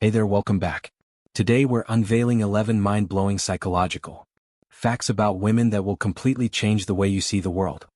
Hey there, welcome back. Today we're unveiling 11 mind-blowing psychological facts about women that will completely change the way you see the world.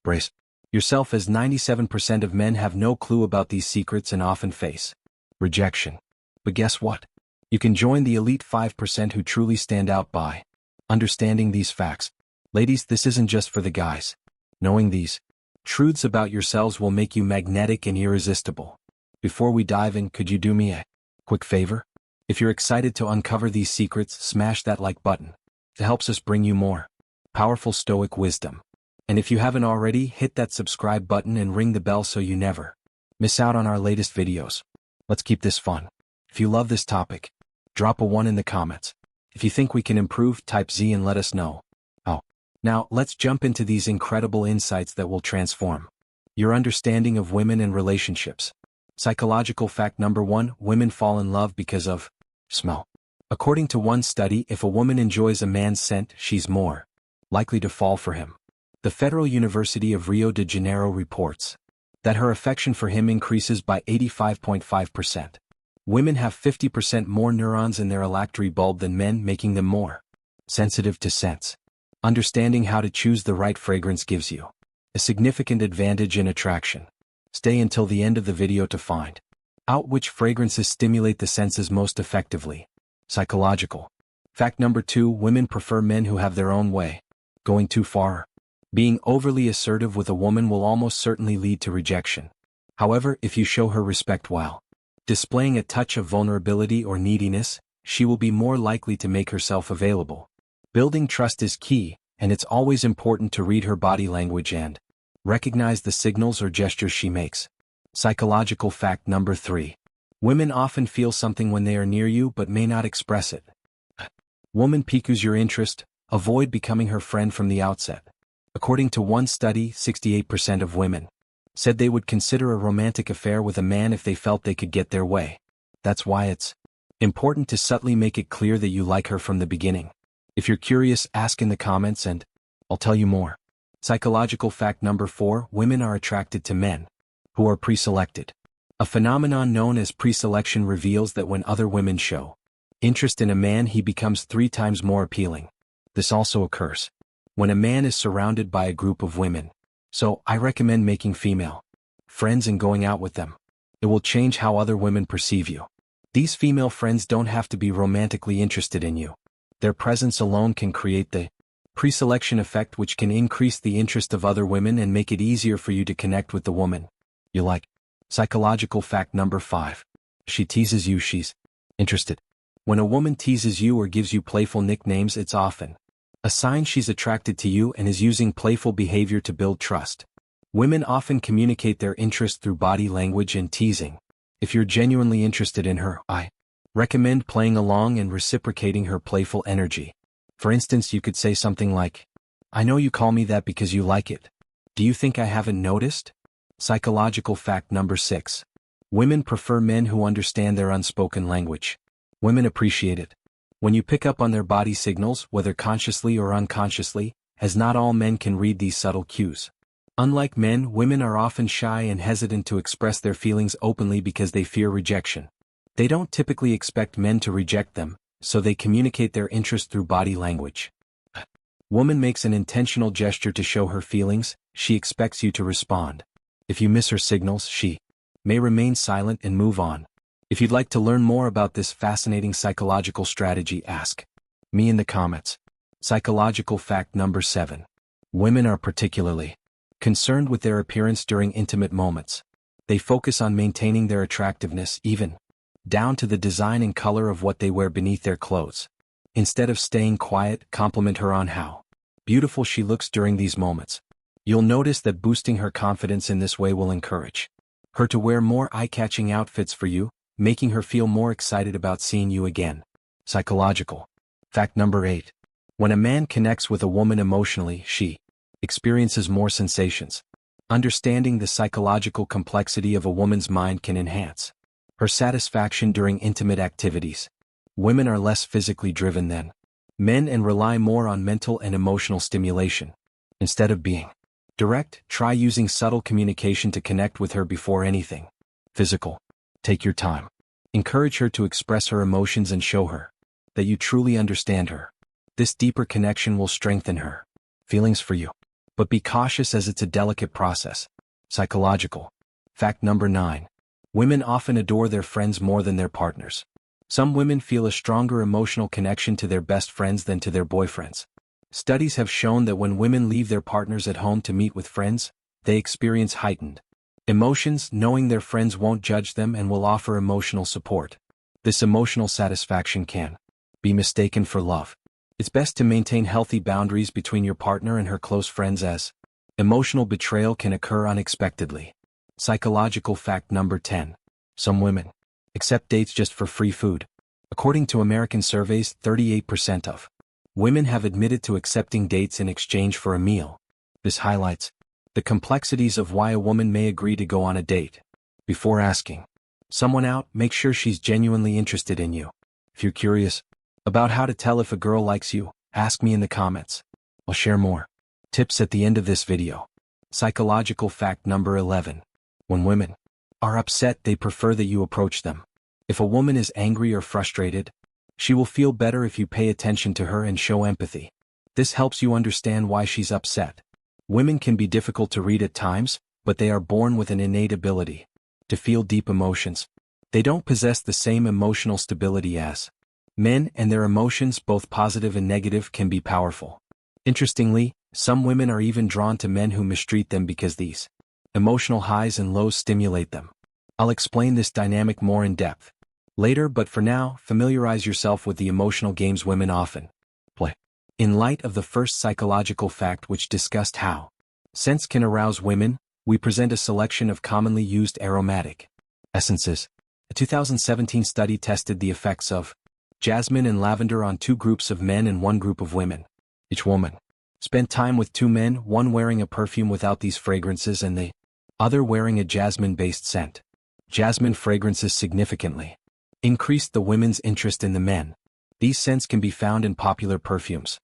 Brace yourself, as 97% of men have no clue about these secrets and often face rejection. But guess what? You can join the elite 5% who truly stand out by understanding these facts. Ladies, this isn't just for the guys. Knowing these truths about yourselves will make you magnetic and irresistible. Before we dive in, could you do me a quick favor? If you're excited to uncover these secrets, smash that like button. It helps us bring you more powerful Stoic wisdom. And if you haven't already, hit that subscribe button and ring the bell so you never miss out on our latest videos. Let's keep this fun. If you love this topic, drop a 1 in the comments. If you think we can improve, type Z and let us know. Now, let's jump into these incredible insights that will transform your understanding of women and relationships. Psychological fact number 1: women fall in love because of smell. According to one study, if a woman enjoys a man's scent, she's more likely to fall for him. The Federal University of Rio de Janeiro reports that her affection for him increases by 85.5%. Women have 50% more neurons in their olfactory bulb than men, making them more sensitive to scents. Understanding how to choose the right fragrance gives you a significant advantage in attraction. Stay until the end of the video to find out which fragrances stimulate the senses most effectively. Psychological fact number 2: women prefer men who have their own way. Going too far. Being overly assertive with a woman will almost certainly lead to rejection. However, if you show her respect while displaying a touch of vulnerability or neediness, she will be more likely to make herself available. Building trust is key, and it's always important to read her body language and recognize the signals or gestures she makes. Psychological fact number 3: women often feel something when they are near you but may not express it. Woman piques your interest, avoid becoming her friend from the outset. According to one study, 68% of women said they would consider a romantic affair with a man if they felt they could get their way. That's why it's important to subtly make it clear that you like her from the beginning. If you're curious, ask in the comments and I'll tell you more. Psychological fact number 4: women are attracted to men who are pre-selected. A phenomenon known as pre-selection reveals that when other women show interest in a man, he becomes 3 times more appealing. This also occurs when a man is surrounded by a group of women. So, I recommend making female friends and going out with them. It will change how other women perceive you. These female friends don't have to be romantically interested in you. Their presence alone can create the pre-selection effect, which can increase the interest of other women and make it easier for you to connect with the woman you like. Psychological fact number 5: she teases you, she's interested. When a woman teases you or gives you playful nicknames, it's often a sign she's attracted to you and is using playful behavior to build trust. Women often communicate their interest through body language and teasing. If you're genuinely interested in her, I recommend playing along and reciprocating her playful energy. For instance, you could say something like, "I know you call me that because you like it. Do you think I haven't noticed?" Psychological fact number 6: women prefer men who understand their unspoken language. Women appreciate it when you pick up on their body signals, whether consciously or unconsciously, as not all men can read these subtle cues. Unlike men, women are often shy and hesitant to express their feelings openly because they fear rejection. They don't typically expect men to reject them, so they communicate their interest through body language. Woman makes an intentional gesture to show her feelings, she expects you to respond. If you miss her signals, she may remain silent and move on. If you'd like to learn more about this fascinating psychological strategy, ask me in the comments. Psychological fact number 7: women are particularly concerned with their appearance during intimate moments. They focus on maintaining their attractiveness, even down to the design and color of what they wear beneath their clothes. Instead of staying quiet, compliment her on how beautiful she looks during these moments. You'll notice that boosting her confidence in this way will encourage her to wear more eye-catching outfits for you, making her feel more excited about seeing you again. Psychological fact number 8: when a man connects with a woman emotionally, she experiences more sensations. Understanding the psychological complexity of a woman's mind can enhance her satisfaction during intimate activities. Women are less physically driven than men and rely more on mental and emotional stimulation. Instead of being direct, try using subtle communication to connect with her before anything physical. Take your time. Encourage her to express her emotions and show her that you truly understand her. This deeper connection will strengthen her feelings for you. But be cautious, as it's a delicate process. Psychological. Fact number 9. Women often adore their friends more than their partners. Some women feel a stronger emotional connection to their best friends than to their boyfriends. Studies have shown that when women leave their partners at home to meet with friends, they experience heightened emotions, knowing their friends won't judge them and will offer emotional support. This emotional satisfaction can be mistaken for love. It's best to maintain healthy boundaries between your partner and her close friends, as emotional betrayal can occur unexpectedly. Psychological fact number 10. Some women accept dates just for free food. According to American surveys, 38% of women have admitted to accepting dates in exchange for a meal. This highlights the complexities of why a woman may agree to go on a date. Before asking someone out, make sure she's genuinely interested in you. If you're curious about how to tell if a girl likes you, ask me in the comments. I'll share more tips at the end of this video. Psychological fact number 11. When women are upset, they prefer that you approach them. If a woman is angry or frustrated, she will feel better if you pay attention to her and show empathy. This helps you understand why she's upset. Women can be difficult to read at times, but they are born with an innate ability to feel deep emotions. They don't possess the same emotional stability as men, and their emotions, both positive and negative, can be powerful. Interestingly, some women are even drawn to men who mistreat them because these emotional highs and lows stimulate them. I'll explain this dynamic more in depth later, but for now, familiarize yourself with the emotional games women often play. In light of the first psychological fact, which discussed how scents can arouse women, we present a selection of commonly used aromatic essences. A 2017 study tested the effects of jasmine and lavender on 2 groups of men and 1 group of women. Each woman spent time with 2 men, one wearing a perfume without these fragrances and the other wearing a jasmine-based scent. Jasmine fragrances significantly increased the women's interest in the men. These scents can be found in popular perfumes,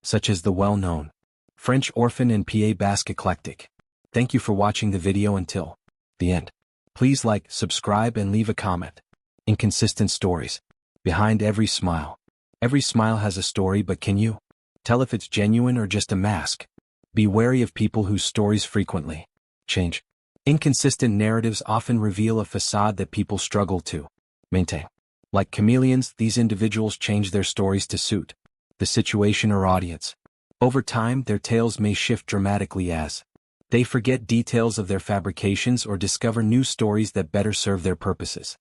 such as the well-known French Orphan and Pied Basque Eclectic. Thank you for watching the video until the end. Please like, subscribe, and leave a comment. Inconsistent stories. Behind every smile has a story, but can you tell if it's genuine or just a mask? Be wary of people whose stories frequently change. Inconsistent narratives often reveal a facade that people struggle to maintain. Like chameleons, these individuals change their stories to suit the situation or audience. Over time, their tales may shift dramatically as they forget details of their fabrications or discover new stories that better serve their purposes.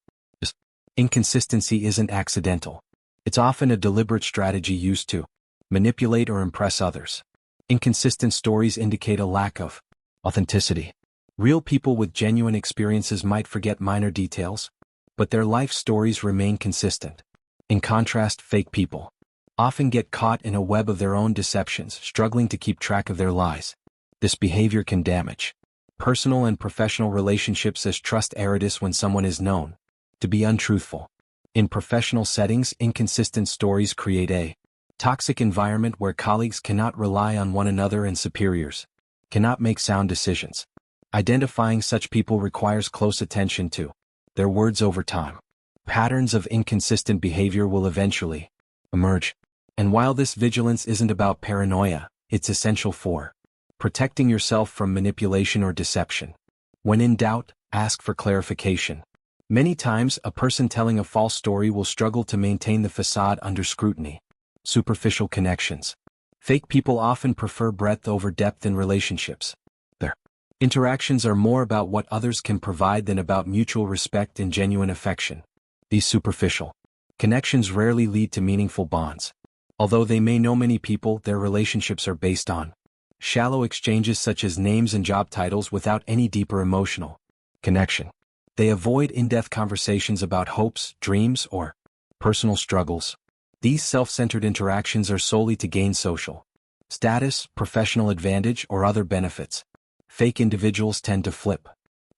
Inconsistency isn't accidental. It's often a deliberate strategy used to manipulate or impress others. Inconsistent stories indicate a lack of authenticity. Real people with genuine experiences might forget minor details, but their life stories remain consistent. In contrast, fake people often get caught in a web of their own deceptions, struggling to keep track of their lies. This behavior can damage personal and professional relationships, as trust erodes when someone is known to be untruthful. In professional settings, inconsistent stories create a toxic environment where colleagues cannot rely on one another and superiors cannot make sound decisions. Identifying such people requires close attention to their words over time. Patterns of inconsistent behavior will eventually emerge. And while this vigilance isn't about paranoia, it's essential for protecting yourself from manipulation or deception. When in doubt, ask for clarification. Many times, a person telling a false story will struggle to maintain the facade under scrutiny. Superficial connections. Fake people often prefer breadth over depth in relationships. Their interactions are more about what others can provide than about mutual respect and genuine affection. These superficial connections rarely lead to meaningful bonds. Although they may know many people, their relationships are based on shallow exchanges such as names and job titles without any deeper emotional connection. They avoid in-depth conversations about hopes, dreams, or personal struggles. These self-centered interactions are solely to gain social status, professional advantage, or other benefits. Fake individuals tend to flip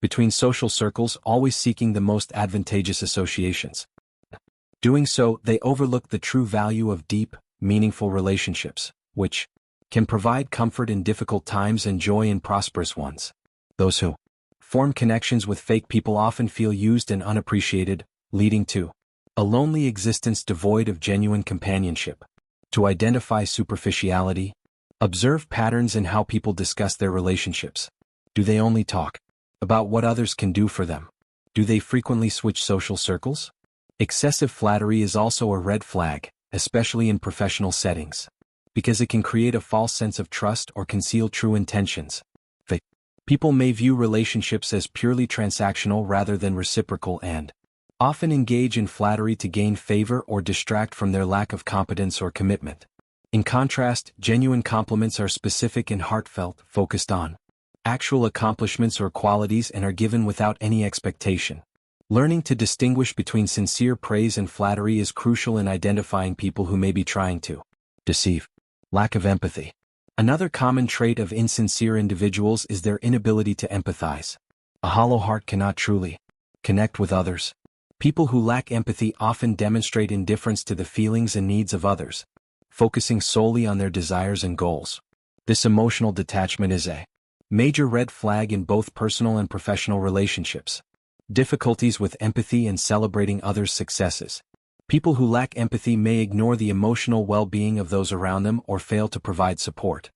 between social circles, always seeking the most advantageous associations. Doing so, they overlook the true value of deep, meaningful relationships, which can provide comfort in difficult times and joy in prosperous ones. Those who form connections with fake people often feel used and unappreciated, leading to a lonely existence devoid of genuine companionship. To identify superficiality, observe patterns in how people discuss their relationships. Do they only talk about what others can do for them? Do they frequently switch social circles? Excessive flattery is also a red flag, especially in professional settings, because it can create a false sense of trust or conceal true intentions. People may view relationships as purely transactional rather than reciprocal and often engage in flattery to gain favor or distract from their lack of competence or commitment. In contrast, genuine compliments are specific and heartfelt, focused on actual accomplishments or qualities, and are given without any expectation. Learning to distinguish between sincere praise and flattery is crucial in identifying people who may be trying to deceive. Lack of empathy. Another common trait of insincere individuals is their inability to empathize. A hollow heart cannot truly connect with others. People who lack empathy often demonstrate indifference to the feelings and needs of others, focusing solely on their desires and goals. This emotional detachment is a major red flag in both personal and professional relationships. Difficulties with empathy and celebrating others' successes. People who lack empathy may ignore the emotional well-being of those around them or fail to provide support.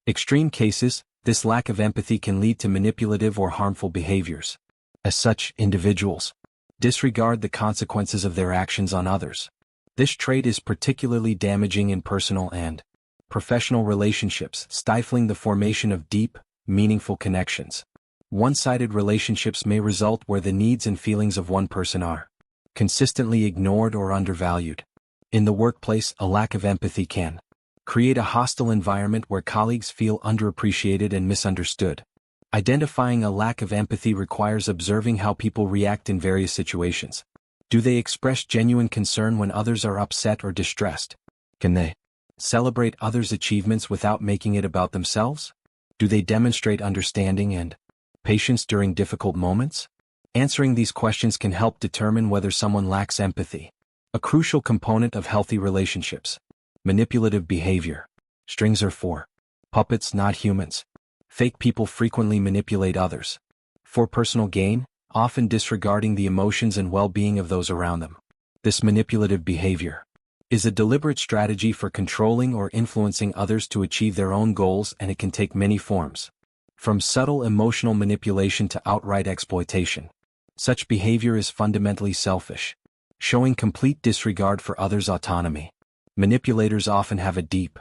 Extreme cases, this lack of empathy can lead to manipulative or harmful behaviors. As such, individuals disregard the consequences of their actions on others. This trait is particularly damaging in personal and professional relationships, stifling the formation of deep, meaningful connections. One-sided relationships may result where the needs and feelings of one person are consistently ignored or undervalued. In the workplace, a lack of empathy can create a hostile environment where colleagues feel underappreciated and misunderstood. Identifying a lack of empathy requires observing how people react in various situations. Do they express genuine concern when others are upset or distressed? Can they celebrate others' achievements without making it about themselves? Do they demonstrate understanding and patience during difficult moments? Answering these questions can help determine whether someone lacks empathy. A crucial component of healthy relationships. Manipulative behavior. Strings are for puppets, not humans. Fake people frequently manipulate others for personal gain, often disregarding the emotions and well-being of those around them. This manipulative behavior is a deliberate strategy for controlling or influencing others to achieve their own goals, and it can take many forms, from subtle emotional manipulation to outright exploitation. Such behavior is fundamentally selfish, showing complete disregard for others' autonomy. Manipulators often have a deep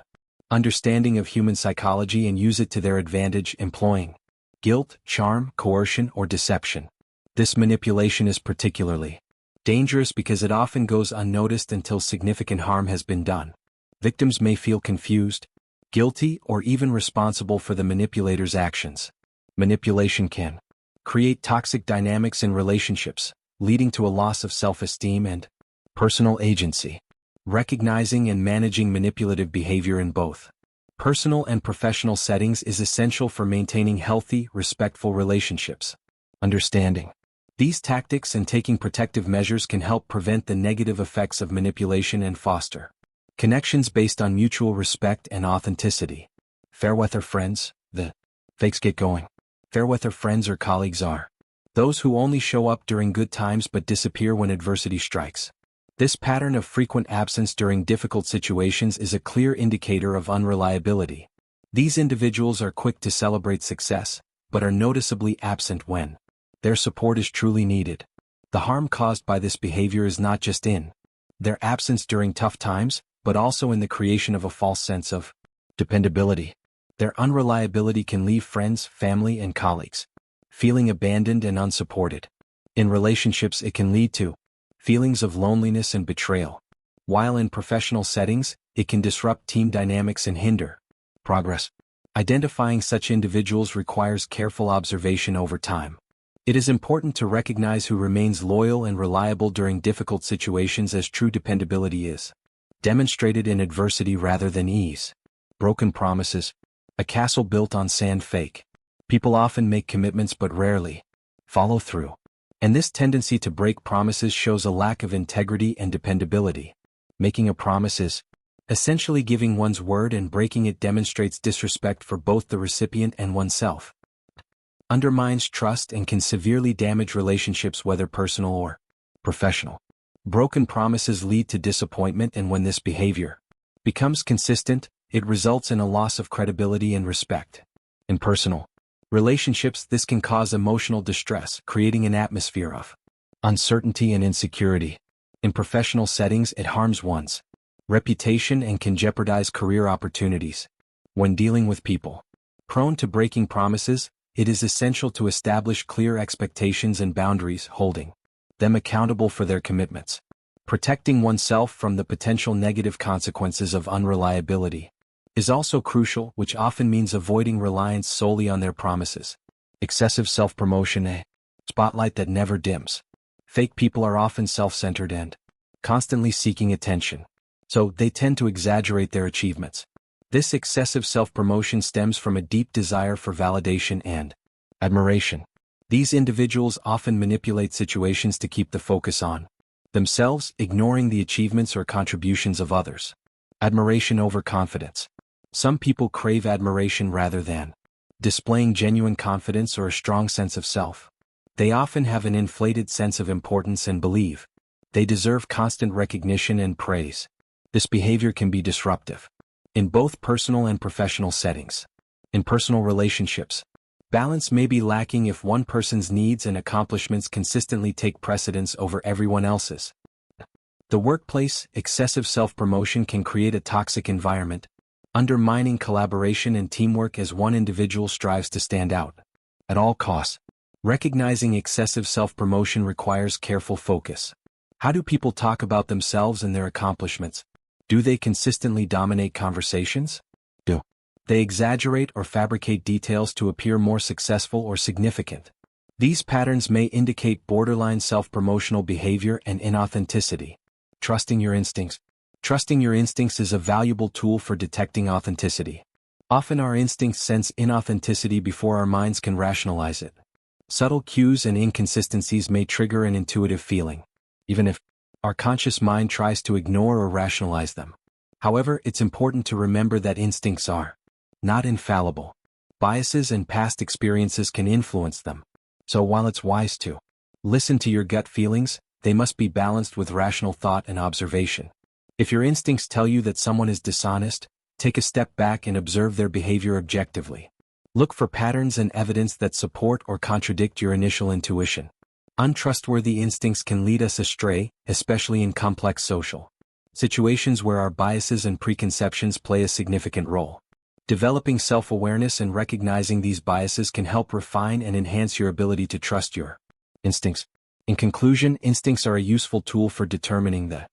understanding of human psychology and use it to their advantage, employing guilt, charm, coercion, or deception. This manipulation is particularly dangerous because it often goes unnoticed until significant harm has been done. Victims may feel confused, guilty, or even responsible for the manipulator's actions. Manipulation can create toxic dynamics in relationships, leading to a loss of self-esteem and personal agency. Recognizing and managing manipulative behavior in both personal and professional settings is essential for maintaining healthy, respectful relationships. Understanding these tactics and taking protective measures can help prevent the negative effects of manipulation and foster connections based on mutual respect and authenticity. Fairweather friends. The fakes get going. Fairweather friends or colleagues are those who only show up during good times but disappear when adversity strikes. This pattern of frequent absence during difficult situations is a clear indicator of unreliability. These individuals are quick to celebrate success, but are noticeably absent when their support is truly needed. The harm caused by this behavior is not just in their absence during tough times, but also in the creation of a false sense of dependability. Their unreliability can leave friends, family, and colleagues feeling abandoned and unsupported. In relationships, it can lead to feelings of loneliness and betrayal. While in professional settings, it can disrupt team dynamics and hinder progress. Identifying such individuals requires careful observation over time. It is important to recognize who remains loyal and reliable during difficult situations, as true dependability is demonstrated in adversity rather than ease. Broken promises. A castle built on sand. Fake people often make commitments but rarely follow through. And this tendency to break promises shows a lack of integrity and dependability. Making a promise is essentially giving one's word, and breaking it demonstrates disrespect for both the recipient and oneself. Undermines trust and can severely damage relationships, whether personal or Professional. Broken promises lead to disappointment, and when this behavior becomes consistent, it results in a loss of credibility and respect. In personal relationships, this can cause emotional distress, creating an atmosphere of uncertainty and insecurity. In professional settings, it harms one's reputation and can jeopardize career opportunities. When dealing with people prone to breaking promises, it is essential to establish clear expectations and boundaries, holding them accountable for their commitments. Protecting oneself from the potential negative consequences of unreliability is also crucial, which often means avoiding reliance solely on their promises. Excessive self-promotion, a spotlight that never dims. Fake people are often self-centered and constantly seeking attention, so they tend to exaggerate their achievements. This excessive self-promotion stems from a deep desire for validation and admiration. These individuals often manipulate situations to keep the focus on themselves, ignoring the achievements or contributions of others. Admiration over confidence. Some people crave admiration rather than displaying genuine confidence or a strong sense of self. They often have an inflated sense of importance and believe they deserve constant recognition and praise. This behavior can be disruptive in both personal and professional settings. In personal relationships, balance may be lacking if one person's needs and accomplishments consistently take precedence over everyone else's. The workplace, excessive self-promotion can create a toxic environment, undermining collaboration and teamwork as one individual strives to stand out at all costs. Recognizing excessive self-promotion requires careful focus. How do people talk about themselves and their accomplishments? Do they consistently dominate conversations? Do they exaggerate or fabricate details to appear more successful or significant? These patterns may indicate borderline self-promotional behavior and inauthenticity. Trusting your instincts. Trusting your instincts is a valuable tool for detecting authenticity. Often our instincts sense inauthenticity before our minds can rationalize it. Subtle cues and inconsistencies may trigger an intuitive feeling, even if our conscious mind tries to ignore or rationalize them. However, it's important to remember that instincts are not infallible. Biases and past experiences can influence them. So while it's wise to listen to your gut feelings, they must be balanced with rational thought and observation. If your instincts tell you that someone is dishonest, take a step back and observe their behavior objectively. Look for patterns and evidence that support or contradict your initial intuition. Untrustworthy instincts can lead us astray, especially in complex social situations where our biases and preconceptions play a significant role. Developing self-awareness and recognizing these biases can help refine and enhance your ability to trust your instincts. In conclusion, instincts are a useful tool for determining the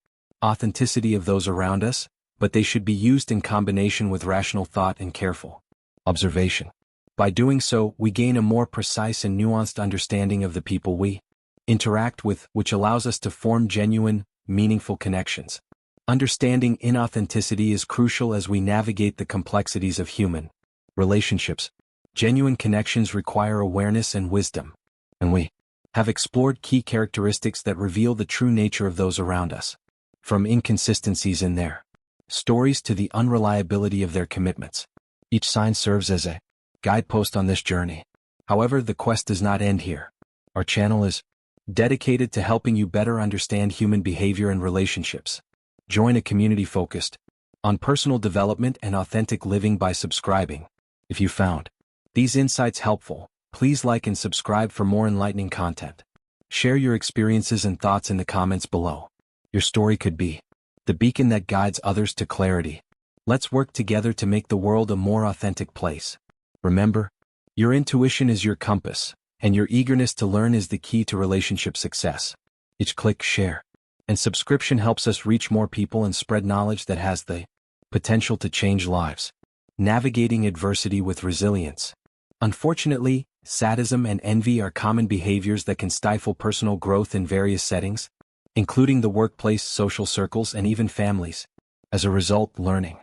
authenticity of those around us, but they should be used in combination with rational thought and careful observation. By doing so, we gain a more precise and nuanced understanding of the people we interact with, which allows us to form genuine, meaningful connections. Understanding inauthenticity is crucial as we navigate the complexities of human relationships. Genuine connections require awareness and wisdom, and we have explored key characteristics that reveal the true nature of those around us. From inconsistencies in their stories to the unreliability of their commitments, each sign serves as a guidepost on this journey. However, the quest does not end here. Our channel is dedicated to helping you better understand human behavior and relationships. Join a community focused on personal development and authentic living by subscribing. If you found these insights helpful, please like and subscribe for more enlightening content. Share your experiences and thoughts in the comments below. Your story could be the beacon that guides others to clarity. Let's work together to make the world a more authentic place. Remember, your intuition is your compass, and your eagerness to learn is the key to relationship success. Each click, share, and subscription helps us reach more people and spread knowledge that has the potential to change lives. Navigating adversity with resilience. Unfortunately, sadism and envy are common behaviors that can stifle personal growth in various settings, including the workplace, social circles, and even families. As a result, learning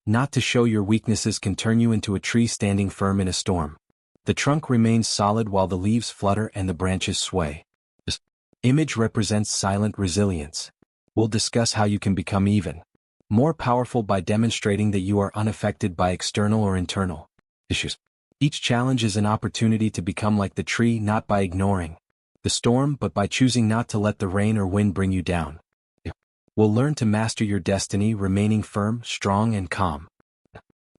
not to show your weaknesses can turn you into a tree standing firm in a storm. The trunk remains solid while the leaves flutter and the branches sway. This image represents silent resilience. We'll discuss how you can become even more powerful by demonstrating that you are unaffected by external or internal issues. Each challenge is an opportunity to become like the tree, not by ignoring the storm, but by choosing not to let the rain or wind bring you down. Will learn to master your destiny, remaining firm, strong, and calm.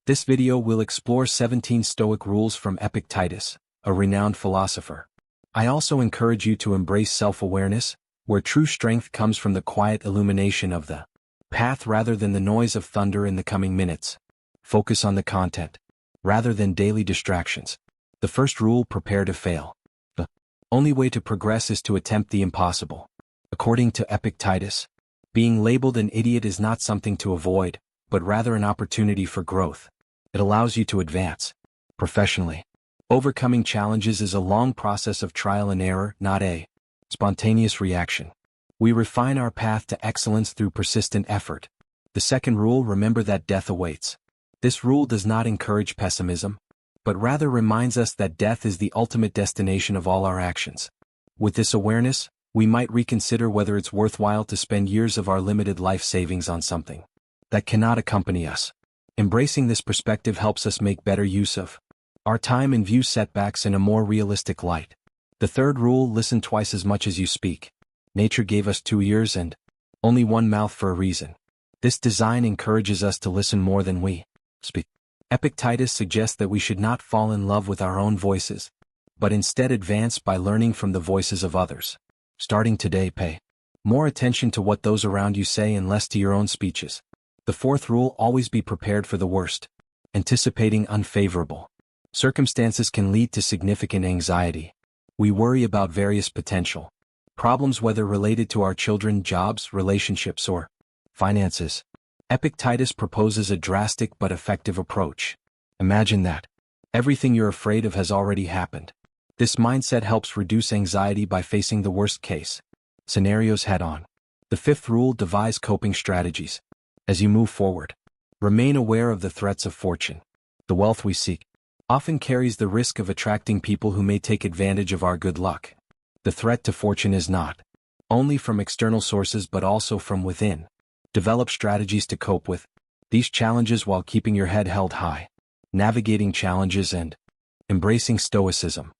This video will explore 17 Stoic rules from Epictetus, a renowned philosopher. I also encourage you to embrace self-awareness, where true strength comes from the quiet illumination of the path rather than the noise of thunder in the coming minutes. Focus on the content, rather than daily distractions. The first rule: prepare to fail. The only way to progress is to attempt the impossible. According to Epictetus, being labeled an idiot is not something to avoid, but rather an opportunity for growth. It allows you to advance professionally. Overcoming challenges is a long process of trial and error, not a spontaneous reaction. We refine our path to excellence through persistent effort. The second rule: remember that death awaits. This rule does not encourage pessimism, but rather reminds us that death is the ultimate destination of all our actions. With this awareness, we might reconsider whether it's worthwhile to spend years of our limited life savings on something that cannot accompany us. Embracing this perspective helps us make better use of our time and view setbacks in a more realistic light. The third rule: listen twice as much as you speak. Nature gave us 2 ears and only 1 mouth for a reason. This design encourages us to listen more than we speak. Epictetus suggests that we should not fall in love with our own voices, but instead advance by learning from the voices of others. Starting today, pay more attention to what those around you say and less to your own speeches. The fourth rule: always be prepared for the worst. Anticipating unfavorable circumstances can lead to significant anxiety. We worry about various potential problems, whether related to our children, jobs, relationships, or finances. Epictetus proposes a drastic but effective approach. Imagine that everything you're afraid of has already happened. This mindset helps reduce anxiety by facing the worst-case scenarios head-on. The fifth rule: devise coping strategies. As you move forward, remain aware of the threats of fortune. The wealth we seek often carries the risk of attracting people who may take advantage of our good luck. The threat to fortune is not only from external sources but also from within. Develop strategies to cope with these challenges while keeping your head held high. Navigating challenges and embracing Stoicism.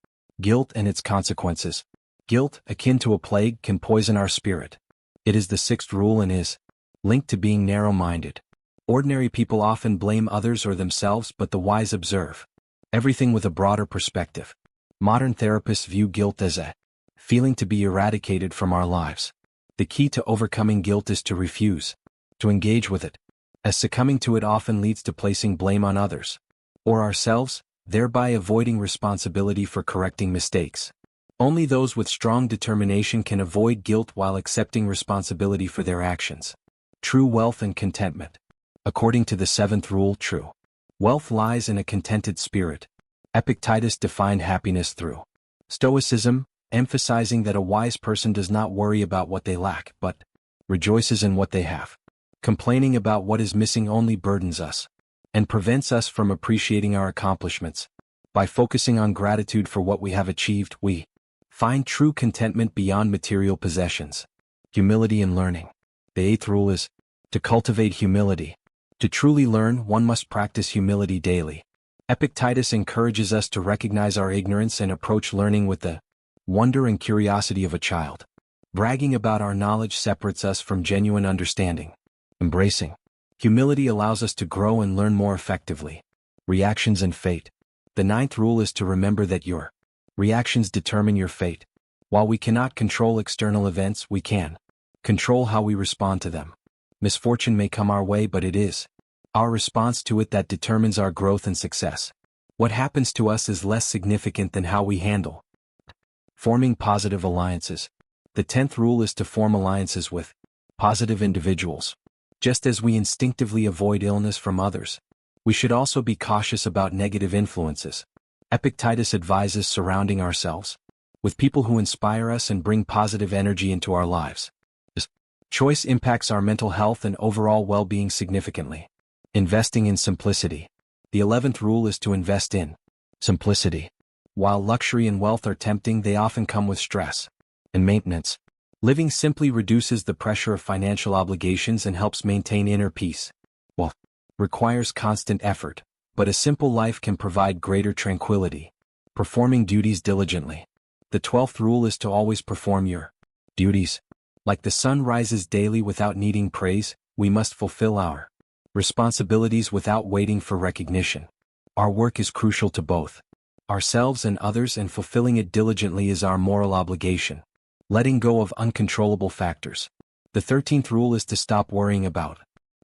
Guilt and its consequences. Guilt, akin to a plague, can poison our spirit. It is the sixth rule and is linked to being narrow-minded. Ordinary people often blame others or themselves, but the wise observe everything with a broader perspective. Modern therapists view guilt as a feeling to be eradicated from our lives. The key to overcoming guilt is to refuse to engage with it, as succumbing to it often leads to placing blame on others or ourselves, thereby avoiding responsibility for correcting mistakes. Only those with strong determination can avoid guilt while accepting responsibility for their actions. True wealth and contentment. According to the seventh rule, true wealth lies in a contented spirit. Epictetus defined happiness through Stoicism, emphasizing that a wise person does not worry about what they lack, but rejoices in what they have. Complaining about what is missing only burdens us and prevents us from appreciating our accomplishments. By focusing on gratitude for what we have achieved, we find true contentment beyond material possessions. Humility and learning. The eighth rule is to cultivate humility. To truly learn, one must practice humility daily. Epictetus encourages us to recognize our ignorance and approach learning with the wonder and curiosity of a child. Bragging about our knowledge separates us from genuine understanding. Embracing humility allows us to grow and learn more effectively. Reactions and fate. The ninth rule is to remember that your reactions determine your fate. While we cannot control external events, we can control how we respond to them. Misfortune may come our way, but it is our response to it that determines our growth and success. What happens to us is less significant than how we handle. Forming positive alliances. The 10th rule is to form alliances with positive individuals. Just as we instinctively avoid illness from others, we should also be cautious about negative influences. Epictetus advises surrounding ourselves with people who inspire us and bring positive energy into our lives. This choice impacts our mental health and overall well-being significantly. Investing in simplicity. The 11th rule is to invest in simplicity. While luxury and wealth are tempting, they often come with stress and maintenance. Living simply reduces the pressure of financial obligations and helps maintain inner peace. Wealth requires constant effort, but a simple life can provide greater tranquility. Performing duties diligently. The 12th rule is to always perform your duties. Like the sun rises daily without needing praise, we must fulfill our responsibilities without waiting for recognition. Our work is crucial to both ourselves and others, and fulfilling it diligently is our moral obligation. Letting go of uncontrollable factors. The 13th rule is to stop worrying about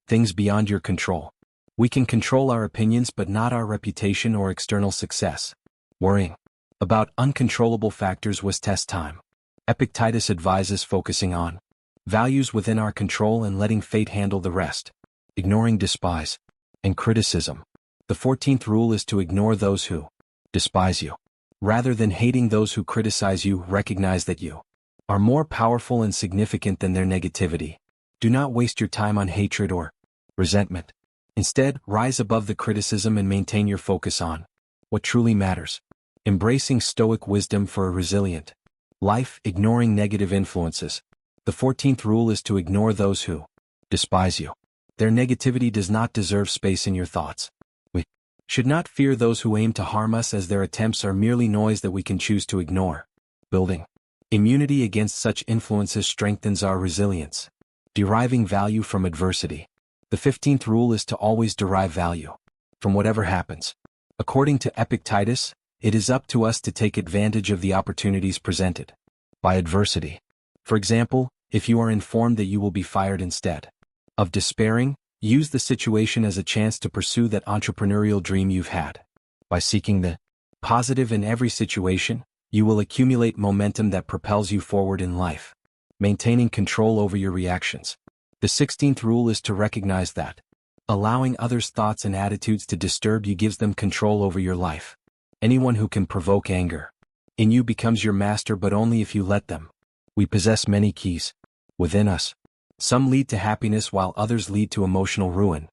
things beyond your control. We can control our opinions but not our reputation or external success. Worrying about uncontrollable factors wastes test time. Epictetus advises focusing on values within our control and letting fate handle the rest. Ignoring despise and criticism. The 14th rule is to ignore those who despise you. Rather than hating those who criticize you, recognize that you are more powerful and significant than their negativity. Do not waste your time on hatred or resentment. Instead, rise above the criticism and maintain your focus on what truly matters. Embracing Stoic wisdom for a resilient life. Ignoring negative influences. The 14th rule is to ignore those who despise you. Their negativity does not deserve space in your thoughts. We should not fear those who aim to harm us, as their attempts are merely noise that we can choose to ignore. Building immunity against such influences strengthens our resilience. Deriving value from adversity. The 15th rule is to always derive value from whatever happens. According to Epictetus, it is up to us to take advantage of the opportunities presented by adversity. For example, if you are informed that you will be fired, instead of despairing, use the situation as a chance to pursue that entrepreneurial dream you've had. By seeking the positive in every situation, you will accumulate momentum that propels you forward in life. Maintaining control over your reactions. The 16th rule is to recognize that allowing others' thoughts and attitudes to disturb you gives them control over your life. Anyone who can provoke anger in you becomes your master, but only if you let them. We possess many keys within us. Some lead to happiness while others lead to emotional ruin.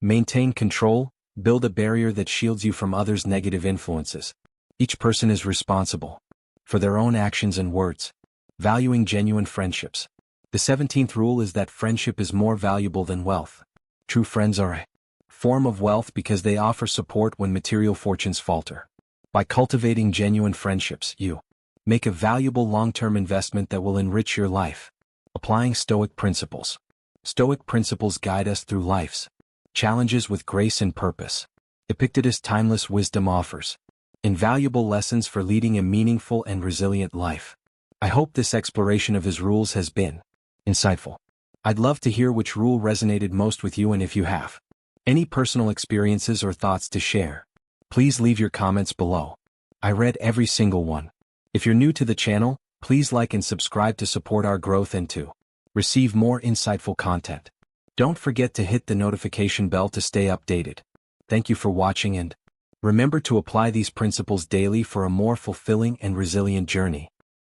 Maintain control. Build a barrier that shields you from others' negative influences. Each person is responsible for their own actions and words. Valuing genuine friendships. The 17th rule is that friendship is more valuable than wealth. True friends are a form of wealth because they offer support when material fortunes falter. By cultivating genuine friendships, you make a valuable long-term investment that will enrich your life. Applying Stoic principles. Stoic principles guide us through life's challenges with grace and purpose. Epictetus' timeless wisdom offers invaluable lessons for leading a meaningful and resilient life. I hope this exploration of his rules has been insightful. I'd love to hear which rule resonated most with you, and if you have any personal experiences or thoughts to share, please leave your comments below. I read every single one. If you're new to the channel, please like and subscribe to support our growth and to receive more insightful content. Don't forget to hit the notification bell to stay updated. Thank you for watching, and remember to apply these principles daily for a more fulfilling and resilient journey.